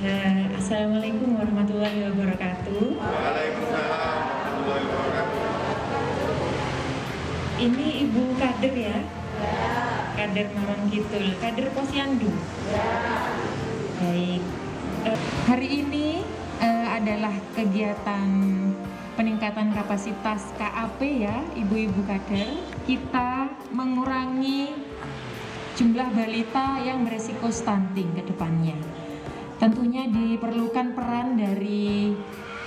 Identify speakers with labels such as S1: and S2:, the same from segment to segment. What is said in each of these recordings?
S1: Assalamualaikum warahmatullahi wabarakatuh.
S2: Waalaikumsalam warahmatullahi wabarakatuh.
S1: Ini Ibu Kader ya? Kader Maron Kidul, Kader Posyandu. Baik. Hari ini adalah kegiatan peningkatan kapasitas KAP ya, ibu-ibu kader. Kita mengurangi jumlah balita yang beresiko stunting ke depannya. Tentunya diperlukan peran dari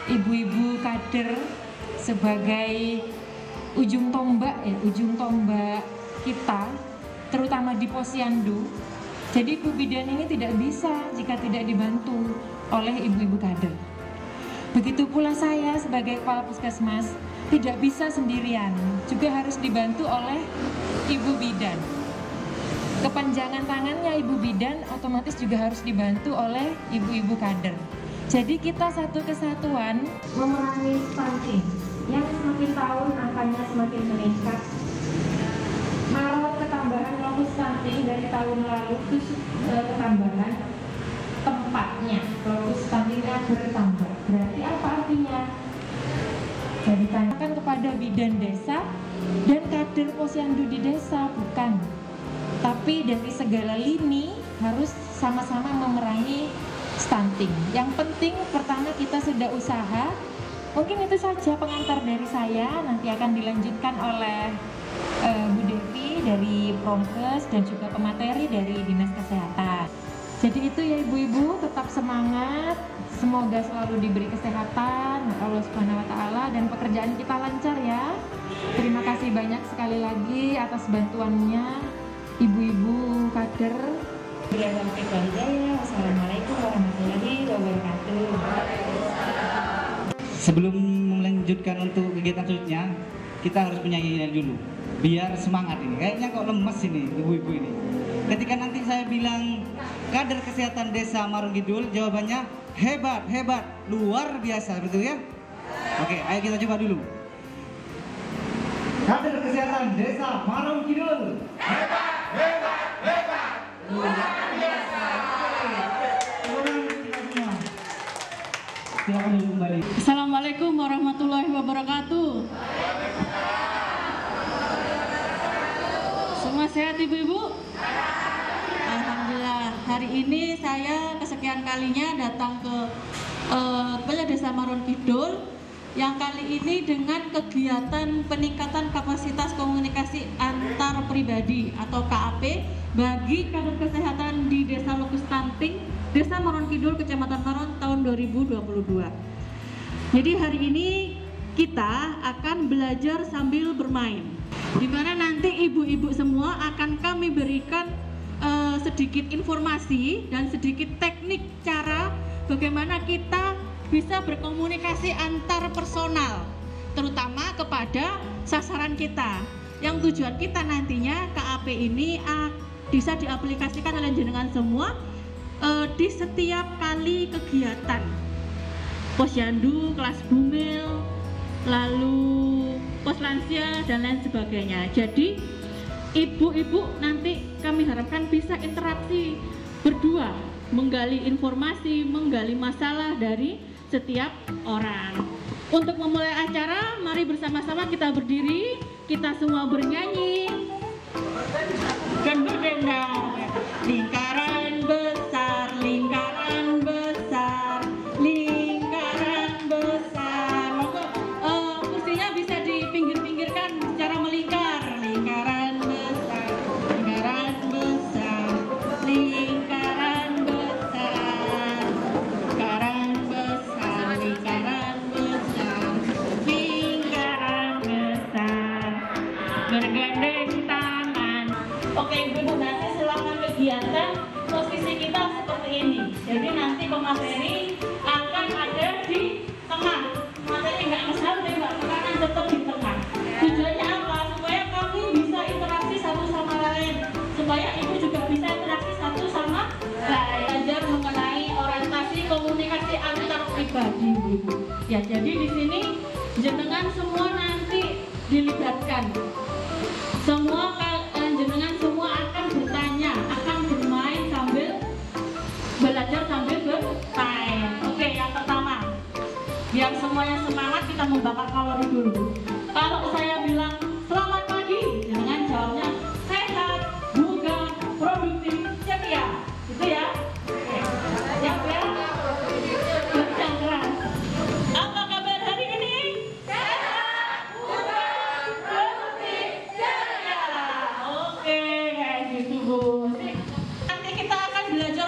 S1: ibu-ibu kader sebagai ujung tombak kita, terutama di Posyandu. Jadi ibu bidan ini tidak bisa jika tidak dibantu oleh ibu-ibu kader. Begitu pula saya sebagai kepala puskesmas tidak bisa sendirian, juga harus dibantu oleh ibu bidan. Kepanjangan tangannya ibu bidan otomatis juga harus dibantu oleh ibu-ibu kader. Jadi kita satu kesatuan memerangi stunting yang semakin tahun angkanya semakin meningkat. Maret ketambahan lokus stunting dari tahun lalu itu ketambahan tempatnya, lokus stuntingnya bertambah. Berarti apa artinya? Jadi tanyakan kepada bidan desa dan kader Posyandu di desa, bukan. Tapi dari segala lini harus sama-sama memerangi stunting. Yang penting pertama kita sudah usaha. Mungkin itu saja pengantar dari saya, nanti akan dilanjutkan oleh Bu Devi dari Promkes dan juga pemateri dari Dinas Kesehatan. Jadi itu ya ibu-ibu, tetap semangat, semoga selalu diberi kesehatan Allah Subhanahu wa Ta'ala, dan pekerjaan kita lancar ya. Terima kasih banyak sekali lagi atas bantuannya ibu-ibu kader. Wassalamualaikum warahmatullahi wabarakatuh.
S3: Sebelum melanjutkan untuk kegiatan selanjutnya, kita harus menyanyinya dulu biar semangat ini. Kayaknya kok lemes ini ibu-ibu ini. Ketika nanti saya bilang kader kesehatan desa Maron Kidul, jawabannya hebat, hebat, luar biasa, betul ya? Oke, ayo kita coba dulu. Kader kesehatan desa Maron Kidul,
S2: Hebat, hebat, hebat, luar biasa.
S3: Silakan dulu kembali.
S4: Assalamualaikum warahmatullahi wabarakatuh. Semua sehat ibu-ibu? Alhamdulillah. Hari ini saya kesekian kalinya datang ke Kepala Desa Maron Kidul, yang kali ini dengan kegiatan peningkatan kapasitas komunikasi antar pribadi atau KAP bagi kader kesehatan di Desa Lokus Stunting, Desa Maron Kidul, Kecamatan Maron tahun 2022. Jadi hari ini kita akan belajar sambil bermain, di mana nanti ibu-ibu semua akan kami berikan sedikit informasi dan sedikit teknik cara bagaimana kita bisa berkomunikasi antar personal, terutama kepada sasaran kita. Yang tujuan kita nantinya KAP ini bisa diaplikasikan oleh jenengan semua di setiap kali kegiatan Posyandu, kelas bumil, lalu pos lansia dan lain sebagainya. Jadi ibu-ibu nanti kami harapkan bisa interaksi berdua, menggali informasi, menggali masalah dari setiap orang. Untuk memulai acara, mari bersama-sama kita berdiri, kita semua bernyanyi dan berdendang. Lingkaran besar, lingkaran besar, lingkaran besar. Kursinya bisa dipinggir-pinggirkan secara melingkar. Lingkaran besar, lingkaran besar, lingkaran besar, lingkaran besar, lingkaran besar, lingkaran besar, bergandeng tangan. Oke ibu-ibu, nanti selama kegiatan posisi kita seperti ini. Jadi nanti pemateri akan ada di tengah. Materi nggak kesal, nggak tekanan, tetap di tengah. Tujuannya apa? Supaya kami bisa interaksi satu sama lain, supaya ibu juga bisa interaksi satu sama lain. Belajar mengenai orientasi komunikasi antar pribadi ibu. Ya, jadi di sini jenengan semua nanti dilibatkan. Semua jenengan semua akan bertanya, akan bermain sambil belajar sambil bertanya. semuanya semangat, kita membakar kalori dulu. Kalau saya bilang selamat pagi, dengan jawabnya sehat, bugar, produktif, ceria, gitu ya. Siap ya? Kerja keras. Apa kabar hari ini? Sehat, bugar, produktif, ceria. Oke, kayak gitu Bu. Nanti kita akan belajar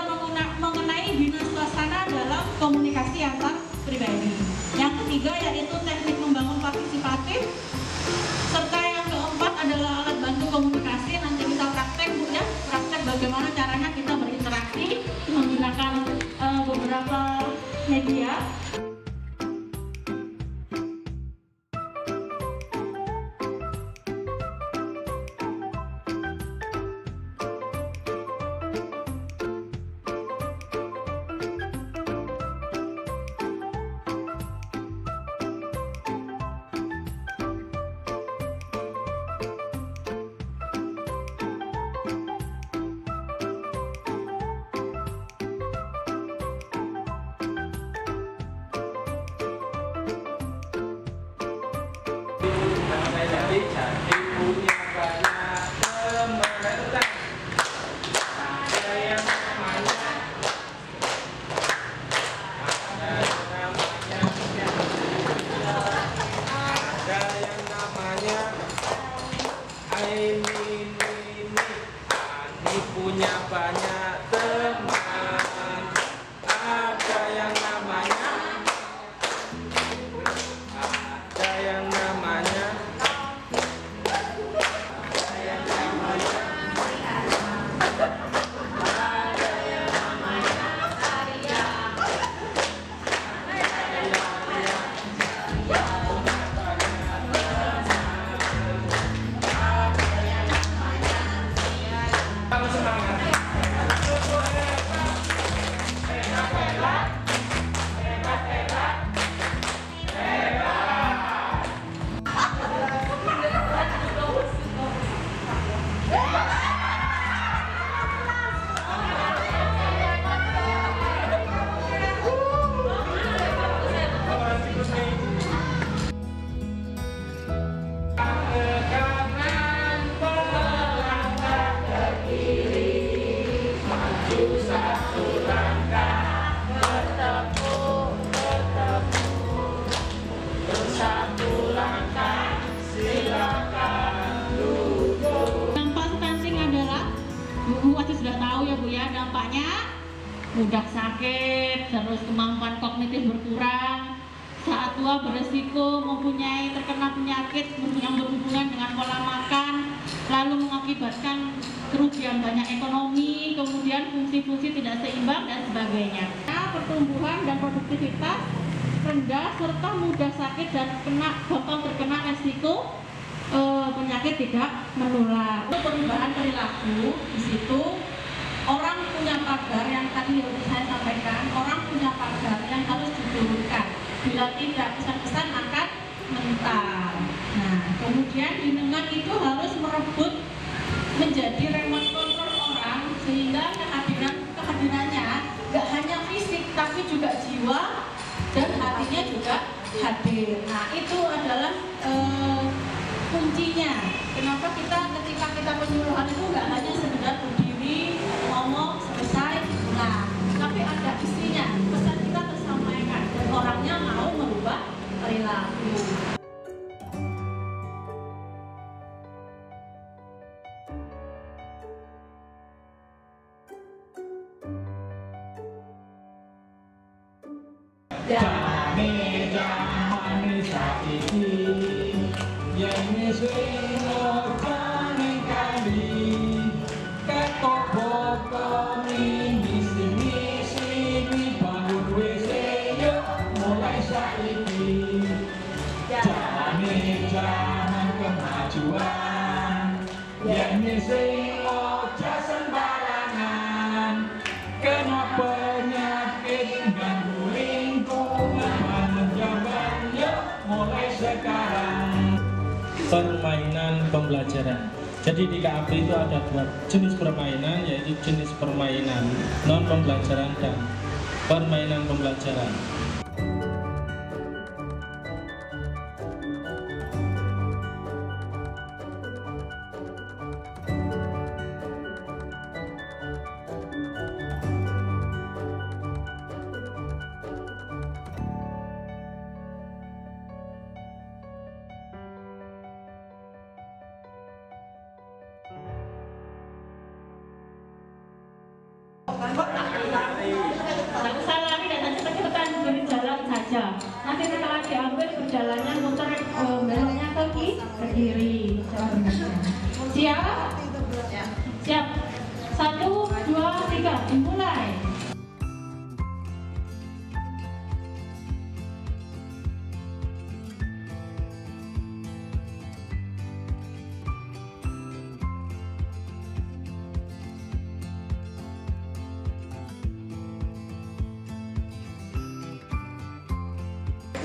S4: mengenai bina suasana dalam komunikasi antar pribadi. Yang ketiga yaitu teknik membangun partisipatif, serta yang keempat adalah alat bantu komunikasi. Nanti kita praktek Bu ya, praktek bagaimana caranya kita berinteraksi menggunakan beberapa media.
S5: Jadi punya banyak teman, ada yang namanya Aini, Ani punya banyak teman, ada yang namanya dampaknya mudah sakit, terus kemampuan kognitif berkurang, saat tua beresiko mempunyai terkena penyakit yang berhubungan dengan pola makan, lalu mengakibatkan kerugian banyak ekonomi, kemudian fungsi-fungsi tidak seimbang dan sebagainya. Pertumbuhan dan produktivitas rendah serta mudah sakit dan gampang terkena resiko penyakit tidak menular. Perubahan perilaku di situ. Orang punya pagar yang tadi saya sampaikan, orang punya pagar yang harus diturunkan. Bila tidak, pesan-pesan akan mental. Nah, kemudian jenengan itu harus merebut menjadi remote control orang, sehingga kehadirannya gak hanya fisik tapi juga jiwa dan hatinya juga hadir. Nah, itu adalah kuncinya. Kenapa ketika kita penyuluhan itu gak hanya sekedar berdiri, ngomong, selesai, nah, tapi ada isinya, pesan kita tersampaikan dan orangnya mau merubah perilaku. Jane jamane saiki yen wis jane kali kekok misi bangun wis yo mulai saiki jane jaman kemajuan yen wis aja sembarangan kena penyakit ganggu mulai sekarang. Permainan pembelajaran. Jadi di KAP itu ada dua jenis permainan, yaitu jenis permainan non pembelajaran dan permainan pembelajaran. aja. Nanti setelah diambil berjalannya muter beloknya ke kiri. Siap? Siap. 1, 2, 3, dimulai.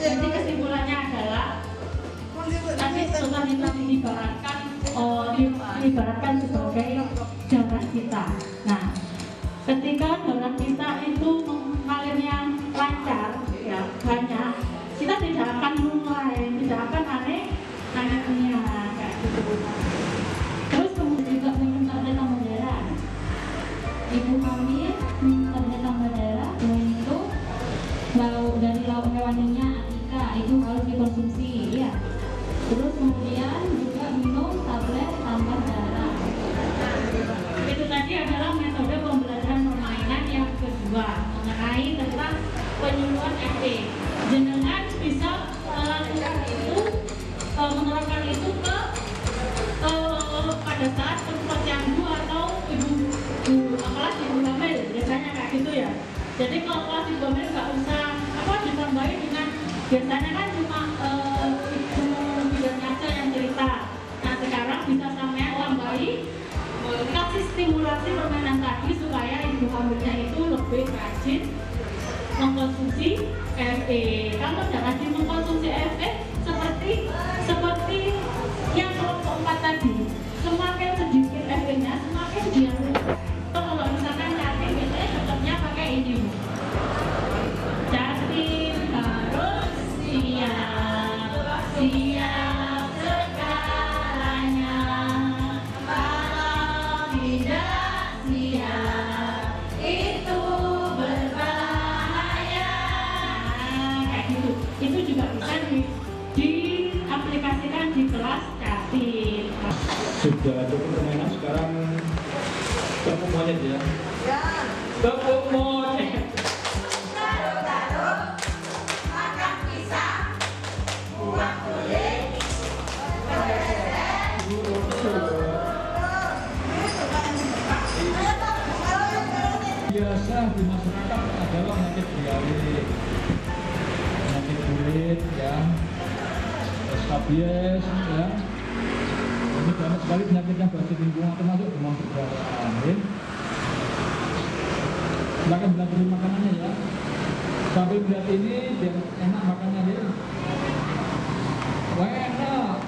S5: Jadi kesimpulannya adalah tadi sudah diibaratkan sebagai darah kita. Nah, ketika darah kita itu mengalirnya lancar, ya banyak, kita tidak akan mulai, tidak akan anemia kayak gitu. Terus kemudian juga minum tablet tambah darah. Ibu hamil minum tablet tambah darah, selain itu dari lauk hewaninya Atika itu harus dikonsumsi, ya. Terus kemudian juga minum tablet tambah darah. Itu tadi adalah metode pembelajaran permainan yang kedua mengenai tentang penyuluhan FE. Jenengan bisa melakukan itu, menerapkan itu ke pada saat posyandu atau ibu kelas ibu hamil, biasanya kayak gitu ya. Jadi kalau kelas ibu hamil nggak usah ditambahin dengan, biasanya kan cuma bidannya aja yang cerita. Nah sekarang bisa sampean tambahi, kasih stimulasi permainan tadi supaya ibu hamilnya itu lebih rajin mengkonsumsi FE. Kalau tidak rajin mengkonsumsi FE, seperti yang kelompok 4 tadi, semakin sedikit FE-nya semakin dia lupa. Kalau misalkan cacing biasanya cocoknya pakai ini. Cacing harus siap segalanya. Kalau tidak siap itu berbahaya. Nah, kayak gitu. Itu juga bisa diaplikasikan di kelas cacing.
S6: Sudah cukup permainan, sekarang tepuk monyet ya. Tepuk monyet.
S2: Makan pisang, buang kulit,
S6: Biasa di masyarakat adalah penyakit diare, penyakit kulit ya, skabies ya. Ini banyak sekali penyakit yang bagi lingkungan, termasuk demam berdarah. Silakan bilang dulu makanannya ya. Sambil melihat ini biar enak makannya ya. Wah enak.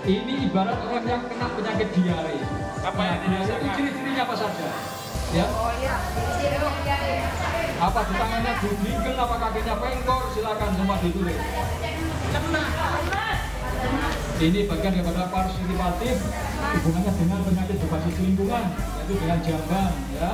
S6: Ini ibarat orang yang kena penyakit diare. Apa yang dirasakan? Ciri-cirinya apa saja? Ya.
S2: oh iya,
S6: Apa di tangannya dubingkel, apa kakinya pengkor? Silakan semua ditulis. Ini bagian daripada partisipatif, hubungannya dengan penyakit berbasis lingkungan, yaitu dengan jamban, ya.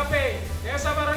S7: DKP Desa Maron